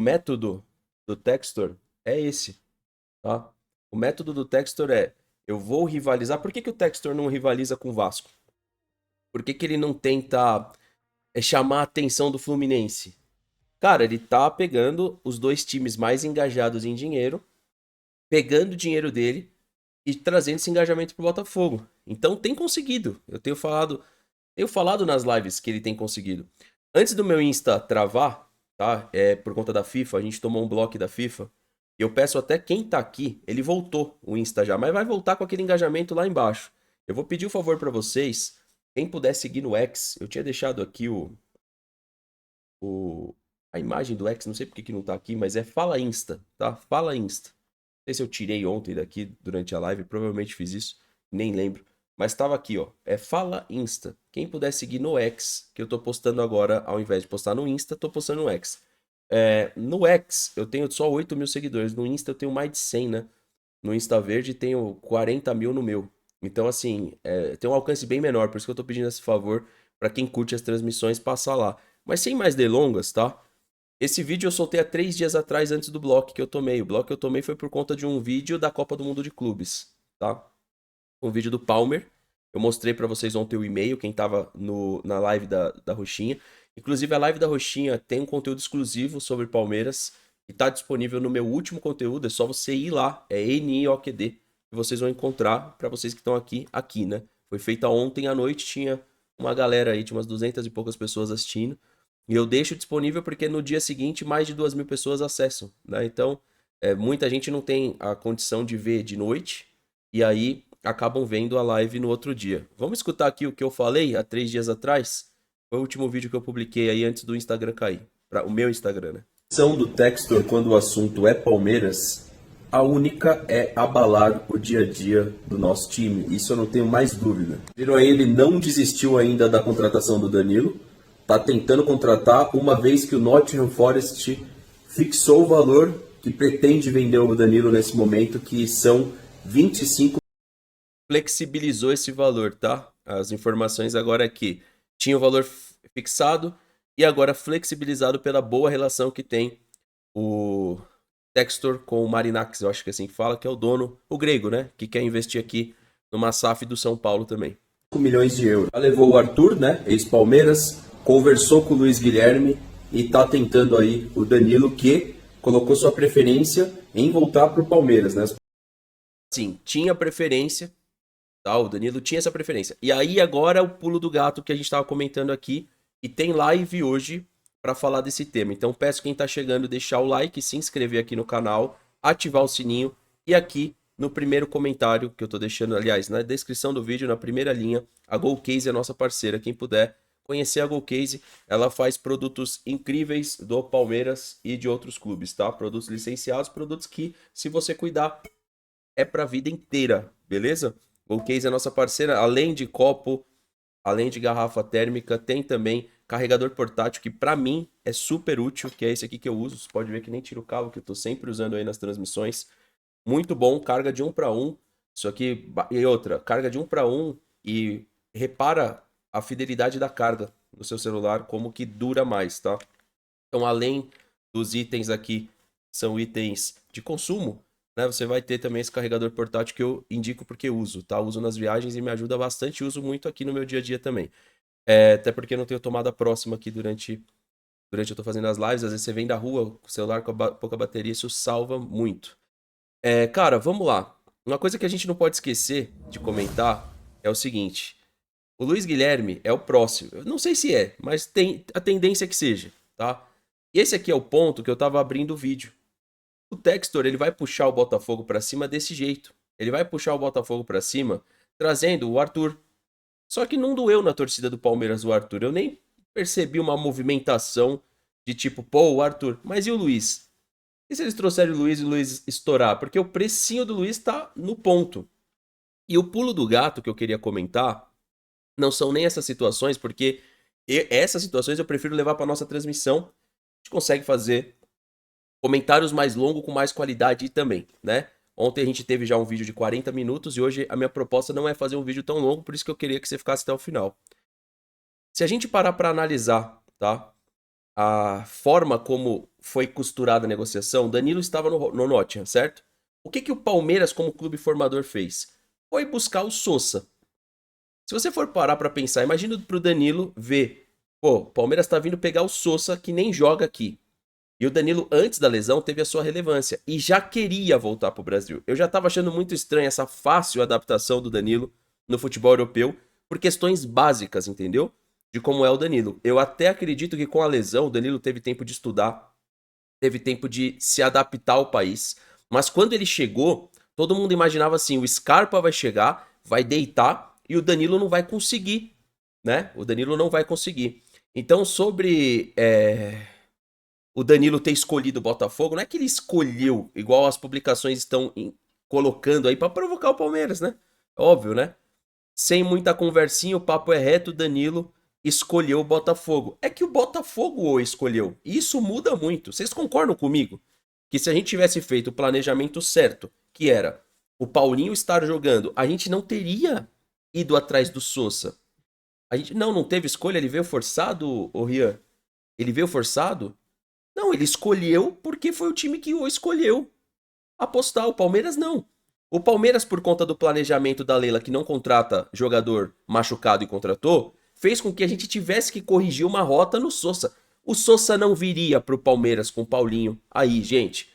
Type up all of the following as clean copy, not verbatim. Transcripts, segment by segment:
O método do Textor é esse, tá? O método do Textor é, eu vou rivalizar. Por que que o Textor não rivaliza com o Vasco? Por que que ele não tenta chamar a atenção do Fluminense? Cara, ele tá pegando os dois times mais engajados em dinheiro, pegando o dinheiro dele e trazendo esse engajamento pro Botafogo. Então tem conseguido. Eu tenho falado nas lives que ele tem conseguido. Antes do meu Insta travar, tá? Por conta da FIFA, a gente tomou um bloco da FIFA. Eu peço até quem tá aqui, ele voltou o Insta já, mas vai voltar com aquele engajamento lá embaixo. Eu vou pedir um favor pra vocês, quem puder seguir no X, eu tinha deixado aqui o a imagem do X, não sei por que que não tá aqui, mas é Fala Insta, tá? Fala Insta. Não sei se eu tirei ontem daqui durante a live, provavelmente fiz isso, nem lembro. Mas estava aqui, ó. É Fala Insta. Quem puder seguir no X, que eu tô postando agora, ao invés de postar no Insta, tô postando no X. No X, eu tenho só 8 mil seguidores. No Insta, eu tenho mais de 100, né? No Insta Verde, tenho 40 mil no meu. Então, assim, tem um alcance bem menor. Por isso que eu tô pedindo esse favor para quem curte as transmissões passar lá. Mas sem mais delongas, tá? Esse vídeo eu soltei há 3 dias atrás, antes do bloco que eu tomei. O bloco que eu tomei foi por conta de um vídeo da Copa do Mundo de Clubes, tá? Um vídeo do Palmer. Eu mostrei pra vocês ontem o e-mail, quem tava na live da Roxinha. Inclusive, a live da Roxinha tem um conteúdo exclusivo sobre Palmeiras e tá disponível no meu último conteúdo. É só você ir lá, é NIOQD, e vocês vão encontrar pra vocês que estão aqui, né? Foi feita ontem à noite, tinha uma galera aí, tinha umas 200 e poucas pessoas assistindo. E eu deixo disponível porque no dia seguinte mais de 2 mil pessoas acessam, né? Então, muita gente não tem a condição de ver de noite e aí acabam vendo a live no outro dia. Vamos escutar aqui o que eu falei há 3 dias atrás? Foi o último vídeo que eu publiquei aí antes do Instagram cair. O meu Instagram, né? Ação do Textor quando o assunto é Palmeiras, a única é abalar o dia a dia do nosso time. Isso eu não tenho mais dúvida. Viram aí, ele não desistiu ainda da contratação do Danilo. Tá tentando contratar, uma vez que o Nottingham Forest fixou o valor que pretende vender o Danilo nesse momento, que são 25. Flexibilizou esse valor, tá? As informações agora aqui. Tinha o valor fixado e agora flexibilizado pela boa relação que tem o Textor com o Marinax, eu acho que é assim que fala, que é o dono, o grego, né? Que quer investir aqui numa SAF do São Paulo também. 5 milhões de euros. Já levou o Arthur, né? Ex-Palmeiras, conversou com o Luiz Guilherme e tá tentando aí o Danilo, que colocou sua preferência em voltar pro Palmeiras, né? Sim, tinha preferência, tá? O Danilo tinha essa preferência. E aí agora é o pulo do gato que a gente estava comentando aqui. E tem live hoje para falar desse tema. Então peço quem está chegando deixar o like, se inscrever aqui no canal, ativar o sininho e aqui no primeiro comentário que eu estou deixando, aliás, na descrição do vídeo, na primeira linha, a Golcase é a nossa parceira. Quem puder conhecer a Golcase, ela faz produtos incríveis do Palmeiras e de outros clubes, tá? Produtos licenciados, produtos que, se você cuidar, é para a vida inteira, beleza? Golcase é nossa parceira, além de copo, além de garrafa térmica, tem também carregador portátil que para mim é super útil, que é esse aqui que eu uso. Você pode ver que nem tiro o cabo, que eu tô sempre usando aí nas transmissões. Muito bom, carga de um para um. Isso aqui e outra, carga de um para um e repara a fidelidade da carga no seu celular, como que dura mais, tá? Então, além dos itens aqui, são itens de consumo, né? Você vai ter também esse carregador portátil que eu indico porque uso, tá? Uso nas viagens e me ajuda bastante, uso muito aqui no meu dia a dia também. Até porque eu não tenho tomada próxima aqui durante eu tô fazendo as lives, às vezes você vem da rua com o celular com pouca bateria, isso salva muito. Cara, vamos lá. Uma coisa que a gente não pode esquecer de comentar é o seguinte: o Luiz Guilherme é o próximo. Eu não sei se é, mas tem a tendência que seja, tá? E esse aqui é o ponto que eu tava abrindo o vídeo. O Textor, ele vai puxar o Botafogo pra cima desse jeito. Ele vai puxar o Botafogo pra cima trazendo o Arthur. Só que não doeu na torcida do Palmeiras o Arthur. Eu nem percebi uma movimentação de tipo, pô, o Arthur. Mas e o Luiz? E se eles trouxerem o Luiz estourar? Porque o precinho do Luiz tá no ponto. E o pulo do gato que eu queria comentar não são nem essas situações, porque essas situações eu prefiro levar para nossa transmissão. A gente consegue fazer comentários mais longos com mais qualidade também, né? Ontem a gente teve já um vídeo de 40 minutos e hoje a minha proposta não é fazer um vídeo tão longo, por isso que eu queria que você ficasse até o final. Se a gente parar para analisar, tá? A forma como foi costurada a negociação, Danilo estava no Nottingham, certo? O que o Palmeiras, como clube formador, fez? Foi buscar o Sosa. Se você for parar pra pensar, imagina pro Danilo ver, pô, o Palmeiras tá vindo pegar o Sosa que nem joga aqui. E o Danilo, antes da lesão, teve a sua relevância e já queria voltar pro Brasil. Eu já tava achando muito estranha essa fácil adaptação do Danilo no futebol europeu por questões básicas, entendeu? De como é o Danilo. Eu até acredito que com a lesão o Danilo teve tempo de estudar, teve tempo de se adaptar ao país. Mas quando ele chegou, todo mundo imaginava assim: o Scarpa vai chegar, vai deitar e o Danilo não vai conseguir, né? O Danilo não vai conseguir. Então, sobre o Danilo ter escolhido o Botafogo, não é que ele escolheu, igual as publicações estão colocando aí para provocar o Palmeiras, né? Óbvio, né? Sem muita conversinha, o papo é reto, o Danilo escolheu o Botafogo. É que o Botafogo o escolheu. E isso muda muito. Vocês concordam comigo? Que se a gente tivesse feito o planejamento certo, que era o Paulinho estar jogando, a gente não teria ido atrás do Sosa. A gente não teve escolha, ele veio forçado, o Rian. Ele veio forçado? Não, ele escolheu porque foi o time que o escolheu apostar. O Palmeiras não. O Palmeiras, por conta do planejamento da Leila, que não contrata jogador machucado e contratou, fez com que a gente tivesse que corrigir uma rota no Sosa. O Sosa não viria pro Palmeiras com o Paulinho. Aí, gente.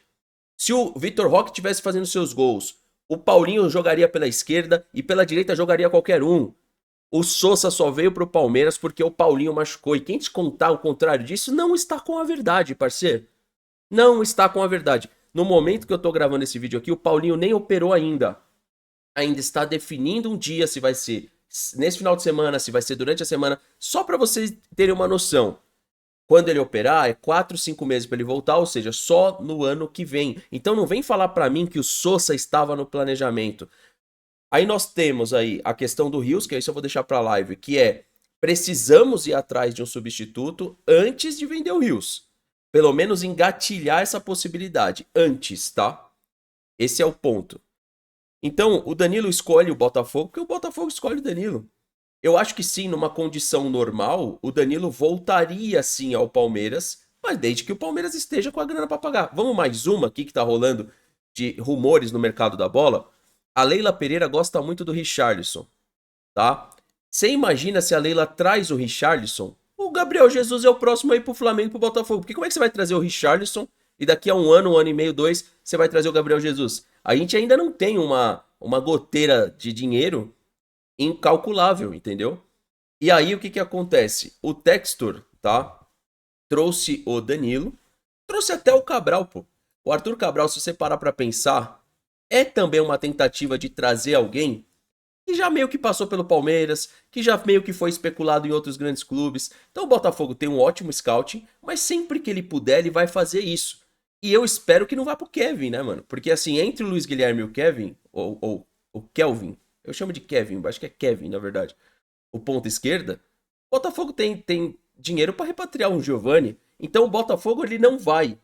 Se o Vitor Roque tivesse fazendo seus gols, o Paulinho jogaria pela esquerda e pela direita jogaria qualquer um. O Sosa só veio pro Palmeiras porque o Paulinho machucou. E quem te contar o contrário disso não está com a verdade, parceiro. Não está com a verdade. No momento que eu tô gravando esse vídeo aqui, o Paulinho nem operou ainda. Ainda está definindo um dia se vai ser nesse final de semana, se vai ser durante a semana. Só para vocês terem uma noção. Quando ele operar, é 4, 5 meses para ele voltar, ou seja, só no ano que vem. Então não vem falar para mim que o Sosa estava no planejamento. Aí nós temos aí a questão do Rios, que isso eu vou deixar para live, que é precisamos ir atrás de um substituto antes de vender o Rios. Pelo menos engatilhar essa possibilidade antes, tá? Esse é o ponto. Então, o Danilo escolhe o Botafogo, porque o Botafogo escolhe o Danilo. Eu acho que sim, numa condição normal, o Danilo voltaria sim ao Palmeiras, mas desde que o Palmeiras esteja com a grana para pagar. Vamos mais uma aqui que tá rolando de rumores no mercado da bola. A Leila Pereira gosta muito do Richarlison, tá? Você imagina se a Leila traz o Richarlison? O Gabriel Jesus é o próximo aí pro Flamengo e pro Botafogo. Porque como é que você vai trazer o Richarlison e daqui a um ano e meio, 2, você vai trazer o Gabriel Jesus? A gente ainda não tem uma goteira de dinheiro incalculável, entendeu? E aí o que acontece? O Textor, tá? Trouxe o Danilo, trouxe até o Cabral, pô. O Arthur Cabral, se você parar pra pensar, é também uma tentativa de trazer alguém que já meio que passou pelo Palmeiras, que já meio que foi especulado em outros grandes clubes. Então o Botafogo tem um ótimo scouting, mas sempre que ele puder, ele vai fazer isso. E eu espero que não vá pro Kevin, né, mano? Porque assim, entre o Luiz Guilherme e o Kevin, ou o Kelvin, eu chamo de Kevin, acho que é Kevin, na verdade, o ponta esquerda, o Botafogo tem dinheiro para repatriar um Giovani. Então o Botafogo ele não vai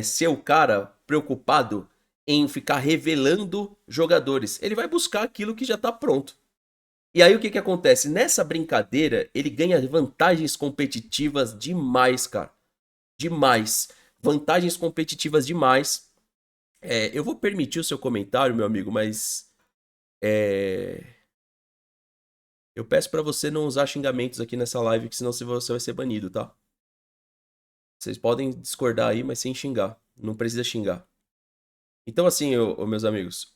ser o cara preocupado em ficar revelando jogadores. Ele vai buscar aquilo que já tá pronto. E aí o que acontece? Nessa brincadeira, ele ganha vantagens competitivas demais, cara. Demais. Vantagens competitivas demais. Eu vou permitir o seu comentário, meu amigo, mas eu peço pra você não usar xingamentos aqui nessa live, que senão você vai ser banido, tá? Vocês podem discordar aí, mas sem xingar. Não precisa xingar. Então assim, meus amigos,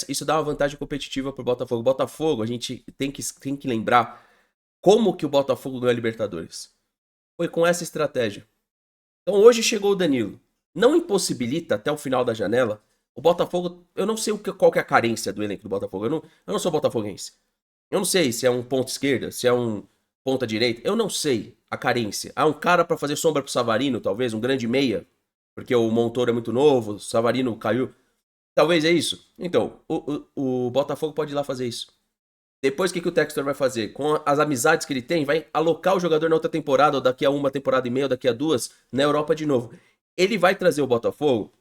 isso dá uma vantagem competitiva pro Botafogo. Botafogo, a gente tem que lembrar como que o Botafogo ganhou a Libertadores. Foi com essa estratégia. Então hoje chegou o Danilo. Não impossibilita até o final da janela. O Botafogo, eu não sei qual que é a carência do elenco do Botafogo. Eu não sou botafoguense. Eu não sei se é um ponta esquerda, se é um ponta direita. Eu não sei a carência. Há um cara pra fazer sombra pro Savarino, talvez, um grande meia. Porque o Montoro é muito novo, o Savarino caiu. Talvez é isso. Então, o Botafogo pode ir lá fazer isso. Depois, o que o Textor vai fazer? Com as amizades que ele tem, vai alocar o jogador na outra temporada, ou daqui a uma temporada e meia, ou daqui a duas, na Europa de novo. Ele vai trazer o Botafogo,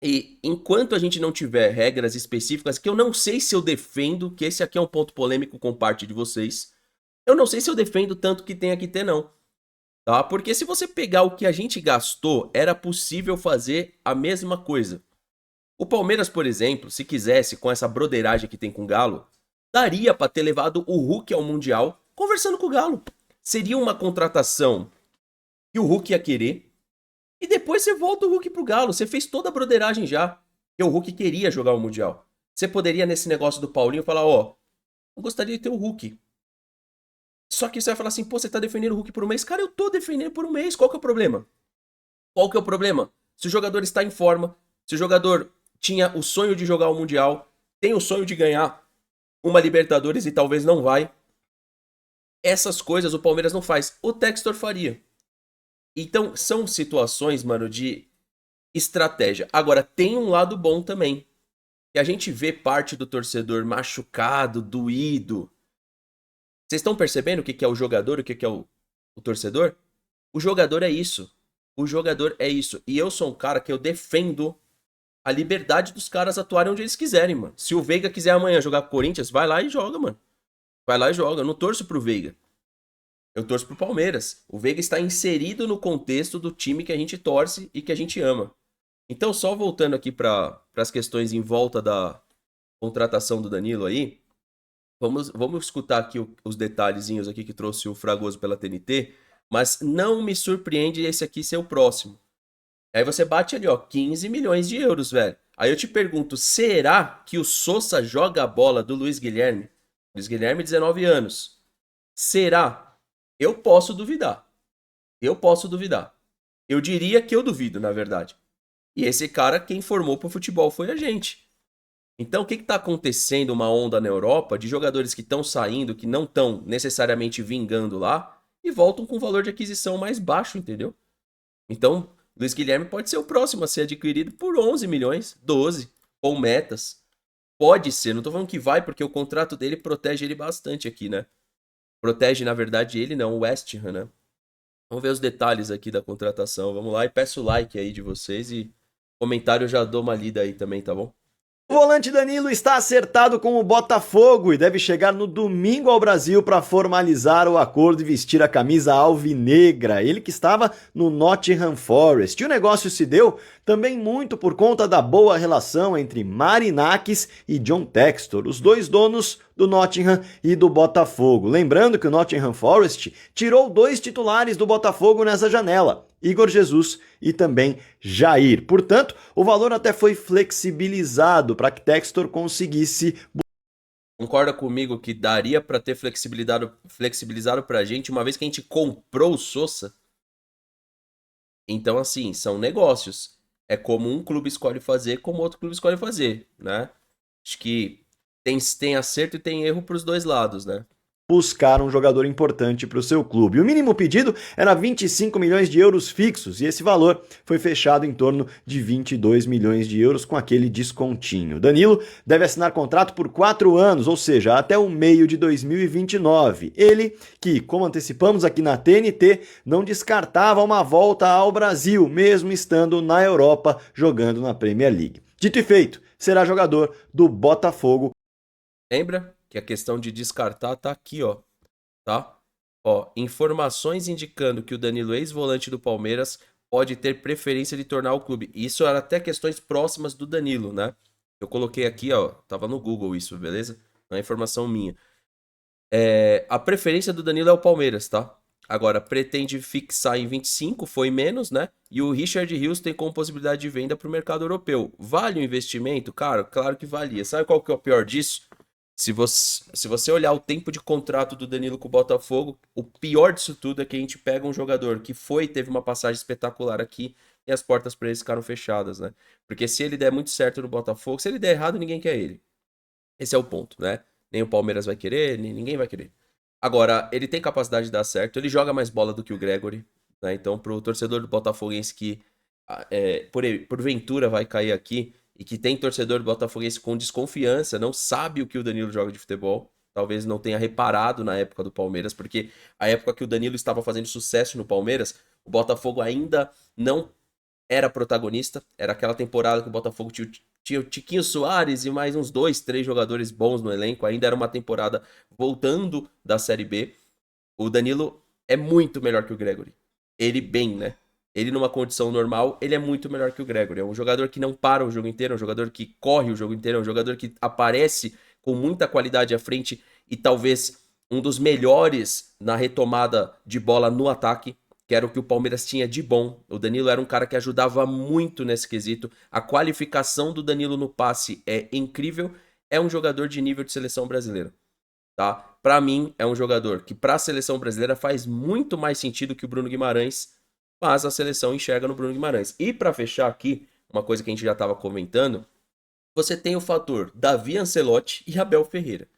e enquanto a gente não tiver regras específicas, que eu não sei se eu defendo, que esse aqui é um ponto polêmico com parte de vocês, eu não sei se eu defendo tanto que tenha que ter, não. tá? Porque se você pegar o que a gente gastou, era possível fazer a mesma coisa. O Palmeiras, por exemplo, se quisesse, com essa broderagem que tem com o Galo, daria pra ter levado o Hulk ao Mundial conversando com o Galo. Seria uma contratação que o Hulk ia querer. E depois você volta o Hulk pro Galo. Você fez toda a broderagem já. Que o Hulk queria jogar o Mundial. Você poderia, nesse negócio do Paulinho, falar, ó, eu gostaria de ter o Hulk. Só que você vai falar assim, pô, você tá defendendo o Hulk por um mês? Cara, eu tô defendendo por um mês. Qual que é o problema? Qual que é o problema? Se o jogador está em forma, se o jogador tinha o sonho de jogar o Mundial, tem o sonho de ganhar uma Libertadores e talvez não vai. Essas coisas o Palmeiras não faz. O Textor faria. Então, são situações, mano, de estratégia. Agora, tem um lado bom também. Que a gente vê parte do torcedor machucado, doído. Vocês estão percebendo o que é o jogador, o que é o torcedor? O jogador é isso. O jogador é isso. E eu sou um cara que eu defendo a liberdade dos caras atuarem onde eles quiserem, mano. Se o Veiga quiser amanhã jogar com o Corinthians, vai lá e joga, mano. Vai lá e joga. Eu não torço pro Veiga. Eu torço pro Palmeiras. O Veiga está inserido no contexto do time que a gente torce e que a gente ama. Então, só voltando aqui para as questões em volta da contratação do Danilo aí, vamos escutar aqui os detalhezinhos aqui que trouxe o Fragoso pela TNT, mas não me surpreende esse aqui ser o próximo. Aí você bate ali, ó, 15 milhões de euros, velho. Aí eu te pergunto, será que o Sosa joga a bola do Luiz Guilherme? Luiz Guilherme, 19 anos. Será? Eu posso duvidar. Eu posso duvidar. Eu diria que eu duvido, na verdade. E esse cara, quem formou pro futebol foi a gente. Então, o que está acontecendo uma onda na Europa de jogadores que estão saindo, que não estão necessariamente vingando lá, e voltam com valor de aquisição mais baixo, entendeu? Então, Luiz Guilherme pode ser o próximo a ser adquirido por 11 milhões, 12, ou metas. Pode ser, não tô falando que vai, porque o contrato dele protege ele bastante aqui, né? Protege, na verdade, ele não, o West Ham, né? Vamos ver os detalhes aqui da contratação. Vamos lá e peço o like aí de vocês e comentário eu já dou uma lida aí também, tá bom? O volante Danilo está acertado com o Botafogo e deve chegar no domingo ao Brasil para formalizar o acordo e vestir a camisa alvinegra. Ele que estava no Nottingham Forest. E o negócio se deu também muito por conta da boa relação entre Marinakis e John Textor, os dois donos do Nottingham e do Botafogo. Lembrando que o Nottingham Forest tirou dois titulares do Botafogo nessa janela, Igor Jesus e também Jair. Portanto, o valor até foi flexibilizado para que Textor conseguisse. Concorda comigo que daria para ter flexibilizado pra gente uma vez que a gente comprou o Sosa? Então, assim, são negócios. É como um clube escolhe fazer, como outro clube escolhe fazer, né? Acho que tem acerto e tem erro pros dois lados, né? Buscar um jogador importante para o seu clube. O mínimo pedido era 25 milhões de euros fixos e esse valor foi fechado em torno de 22 milhões de euros com aquele descontinho. Danilo deve assinar contrato por 4 anos, ou seja, até o meio de 2029. Ele que, como antecipamos aqui na TNT, não descartava uma volta ao Brasil, mesmo estando na Europa jogando na Premier League. Dito e feito, será jogador do Botafogo. Lembra que a questão de descartar tá aqui, ó, tá? Ó, informações indicando que o Danilo, ex-volante do Palmeiras, pode ter preferência de tornar o clube. Isso era até questões próximas do Danilo, né? Eu coloquei aqui, ó, tava no Google isso, beleza? Não é informação minha. A preferência do Danilo é o Palmeiras, tá? Agora, pretende fixar em 25, foi menos, né? E o Richard Rios tem como possibilidade de venda para o mercado europeu. Vale o investimento? Cara, claro que valia. Sabe qual que é o pior disso? Se você olhar o tempo de contrato do Danilo com o Botafogo, o pior disso tudo é que a gente pega um jogador que teve uma passagem espetacular aqui e as portas para ele ficaram fechadas, né? Porque se ele der muito certo no Botafogo, se ele der errado, ninguém quer ele. Esse é o ponto, né? Nem o Palmeiras vai querer, nem ninguém vai querer. Agora, ele tem capacidade de dar certo, ele joga mais bola do que o Gregory, né? Então, pro torcedor do Botafoguense que porventura vai cair aqui e que tem torcedor do Botafoguense com desconfiança, não sabe o que o Danilo joga de futebol, talvez não tenha reparado na época do Palmeiras, porque a época que o Danilo estava fazendo sucesso no Palmeiras, o Botafogo ainda não era protagonista, era aquela temporada que o Botafogo tinha o Tiquinho Soares e mais uns 2, 3 jogadores bons no elenco, ainda era uma temporada voltando da Série B. O Danilo é muito melhor que o Gregory. ele bem, né? Ele numa condição normal, ele é muito melhor que o Gregory. É um jogador que não para o jogo inteiro, é um jogador que corre o jogo inteiro, é um jogador que aparece com muita qualidade à frente e talvez um dos melhores na retomada de bola no ataque, que era o que o Palmeiras tinha de bom. O Danilo era um cara que ajudava muito nesse quesito. A qualificação do Danilo no passe é incrível. É um jogador de nível de seleção brasileira, tá? Para mim, é um jogador que para a seleção brasileira faz muito mais sentido que o Bruno Guimarães, mas a seleção enxerga no Bruno Guimarães. E para fechar aqui, uma coisa que a gente já estava comentando, você tem o fator Davi Ancelotti e Abel Ferreira.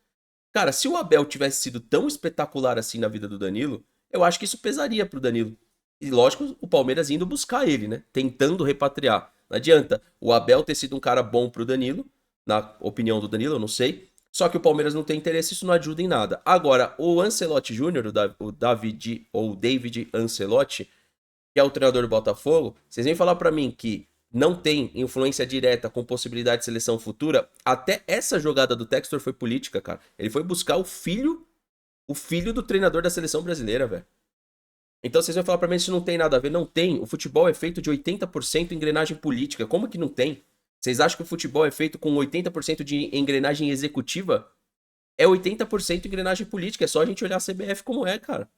Cara, se o Abel tivesse sido tão espetacular assim na vida do Danilo, eu acho que isso pesaria pro Danilo. E lógico, o Palmeiras indo buscar ele, né? Tentando repatriar. Não adianta o Abel ter sido um cara bom pro Danilo, na opinião do Danilo, eu não sei. Só que o Palmeiras não tem interesse, isso não ajuda em nada. Agora, o Ancelotti Júnior, o David ou David Ancelotti, que é o treinador do Botafogo, vocês vêm falar pra mim que não tem influência direta com possibilidade de seleção futura, até essa jogada do Textor foi política, cara. Ele foi buscar o filho do treinador da seleção brasileira, velho. Então vocês vão falar pra mim que isso não tem nada a ver. Não tem. O futebol é feito de 80% engrenagem política. Como que não tem? Vocês acham que o futebol é feito com 80% de engrenagem executiva? É 80% engrenagem política. É só a gente olhar a CBF como é, cara.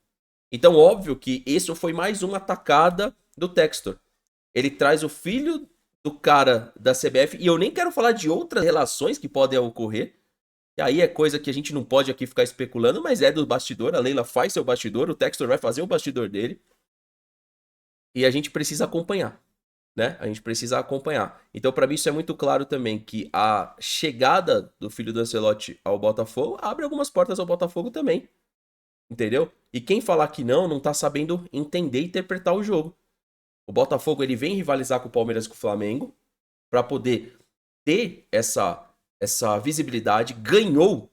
Então, óbvio que isso foi mais uma atacada do Textor. Ele traz o filho do cara da CBF, e eu nem quero falar de outras relações que podem ocorrer, e aí é coisa que a gente não pode aqui ficar especulando, mas é do bastidor, a Leila faz seu bastidor, o Textor vai fazer o bastidor dele, e a gente precisa acompanhar, né? A gente precisa acompanhar. Então, para mim, isso é muito claro também, que a chegada do filho do Ancelotti ao Botafogo abre algumas portas ao Botafogo também, entendeu? E quem falar que não tá sabendo entender e interpretar o jogo. O Botafogo ele vem rivalizar com o Palmeiras e com o Flamengo para poder ter essa visibilidade. Ganhou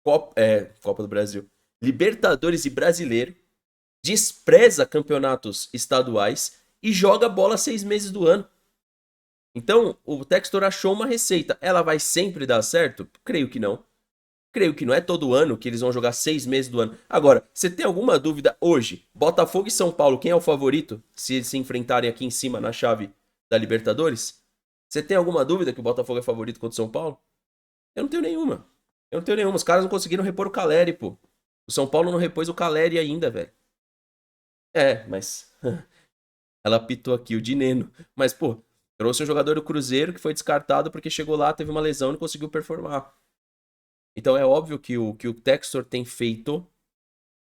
Copa do Brasil, Libertadores e Brasileiro, despreza campeonatos estaduais e joga bola 6 meses do ano. Então, o Textor achou uma receita. Ela vai sempre dar certo? Creio que não. Creio que não é todo ano que eles vão jogar 6 meses do ano. Agora, você tem alguma dúvida hoje? Botafogo e São Paulo, quem é o favorito se eles se enfrentarem aqui em cima na chave da Libertadores? Você tem alguma dúvida que o Botafogo é favorito contra o São Paulo? Eu não tenho nenhuma. Eu não tenho nenhuma. Os caras não conseguiram repor o Caleri, pô. O São Paulo não repôs o Caleri ainda, velho. É, mas ela apitou aqui o Dineno. Mas, pô, trouxe um jogador do Cruzeiro que foi descartado porque chegou lá, teve uma lesão e não conseguiu performar. Então é óbvio que o Textor tem feito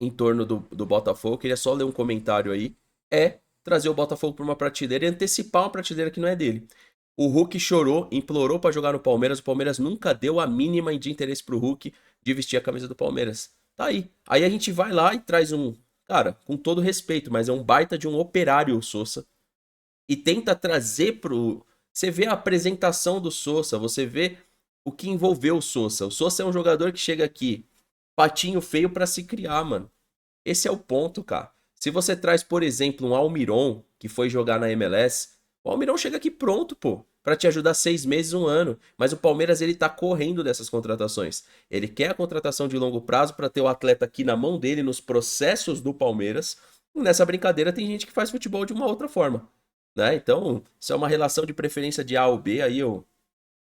em torno do Botafogo, queria só ler um comentário aí, é trazer o Botafogo para uma prateleira e antecipar uma prateleira que não é dele. O Hulk chorou, implorou para jogar no Palmeiras, o Palmeiras nunca deu a mínima de interesse pro Hulk de vestir a camisa do Palmeiras. Tá aí. Aí a gente vai lá e traz um, cara, com todo respeito, mas é um baita de um operário o Sousa, e tenta trazer pro... Você vê a apresentação do Sousa, você vê o que envolveu o Sousa. O Sousa é um jogador que chega aqui, patinho feio pra se criar, mano. Esse é o ponto, cara. Se você traz, por exemplo, um Almiron, que foi jogar na MLS, o Almiron chega aqui pronto, pô, pra te ajudar 6 meses, um ano. Mas o Palmeiras, ele tá correndo dessas contratações. Ele quer a contratação de longo prazo pra ter o atleta aqui na mão dele, nos processos do Palmeiras. E nessa brincadeira tem gente que faz futebol de uma outra forma, né? Então, se é uma relação de preferência de A ou B, aí eu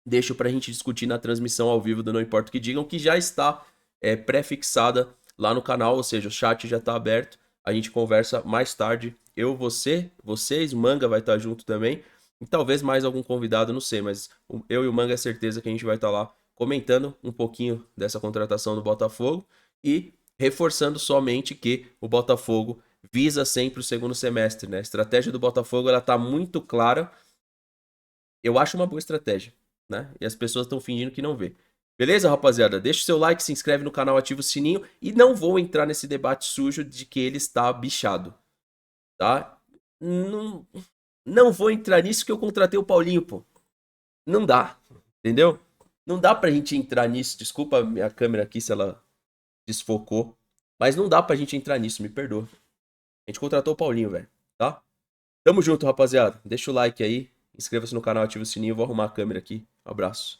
deixo pra gente discutir na transmissão ao vivo do Não Importa o que Digam, que já está pré-fixada lá no canal, ou seja, o chat já tá aberto. A gente conversa mais tarde. Eu, vocês, o Manga vai estar junto também. E talvez mais algum convidado, não sei, mas eu e o Manga é certeza que a gente vai estar lá comentando um pouquinho dessa contratação do Botafogo e reforçando somente que o Botafogo visa sempre o segundo semestre, né? A estratégia do Botafogo, ela tá muito clara. Eu acho uma boa estratégia, né? E as pessoas estão fingindo que não vê. Beleza, rapaziada? Deixa o seu like, se inscreve no canal, ativa o sininho e não vou entrar nesse debate sujo de que ele está bichado, tá? Não, não vou entrar nisso que eu contratei o Paulinho, pô. Não dá, entendeu? Não dá pra gente entrar nisso. Desculpa a minha câmera aqui se ela desfocou, mas não dá pra gente entrar nisso, me perdoa. A gente contratou o Paulinho, velho, tá? Tamo junto, rapaziada. Deixa o like aí, inscreva-se no canal, ativa o sininho, eu vou arrumar a câmera aqui. Um abraço.